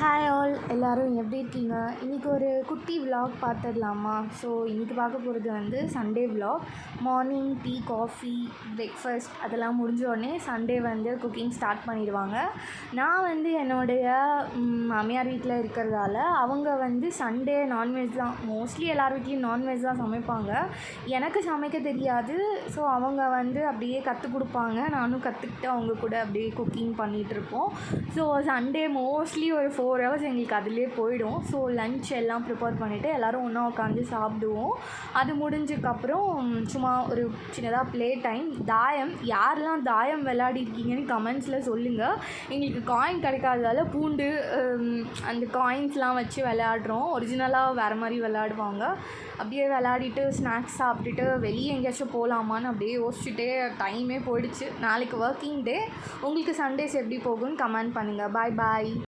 Hi all எல்லோரும் எப்படி இருக்கீங்க? இன்றைக்கி ஒரு குட்டி விலாக் பார்த்துடலாமா? ஸோ இன்றைக்கி பார்க்க போகிறது வந்து Sunday vlog. Morning tea, coffee, breakfast அதெல்லாம் முடிஞ்சோடனே சண்டே வந்து குக்கிங் ஸ்டார்ட் பண்ணிடுவாங்க. நான் வந்து என்னுடைய மாமியார் வீட்டில் இருக்கிறதால அவங்க வந்து சண்டே நான்வெஜ் தான், மோஸ்ட்லி எல்லார் வீட்லேயும் நான்வெஜ் தான் சமைப்பாங்க. எனக்கு சமைக்க தெரியாது. ஸோ அவங்க வந்து அப்படியே கற்றுக் கொடுப்பாங்க, நானும் கற்றுக்கிட்டு அவங்க கூட அப்படியே குக்கிங் பண்ணிகிட்ருப்போம். ஸோ சண்டே மோஸ்ட்லி ஒரு 4 ஹவர்ஸ் எங்களுக்கு அதிலே போயிடும். ஸோ லன்ச் எல்லாம் ப்ரிப்பேர் பண்ணிவிட்டு எல்லோரும் ஒன்றா உட்காந்து சாப்பிடுவோம். அது முடிஞ்சதுக்கப்புறம் சும்மா ஒரு சின்னதாக ப்ளே டைம். தாயம், யாரெல்லாம் தாயம் விளையாடிருக்கீங்கன்னு கமெண்ட்ஸில் சொல்லுங்கள். எங்களுக்கு காயின் கிடைக்காததால் பூண்டு அந்த காயின்ஸ்லாம் வச்சு விளையாடுறோம். ஒரிஜினலாக வேறு மாதிரி விளையாடுவாங்க. அப்படியே விளையாடிட்டு ஸ்நாக்ஸ் சாப்பிட்டுட்டு வெளியே எங்கேயாச்சும் போகலாமான்னு அப்படியே யோசிச்சுட்டே டைமே போயிடுச்சு. நாளைக்கு ஒர்க்கிங் டே. உங்களுக்கு சண்டேஸ் எப்படி போகும்னு கமெண்ட் பண்ணுங்கள். பாய் பாய்.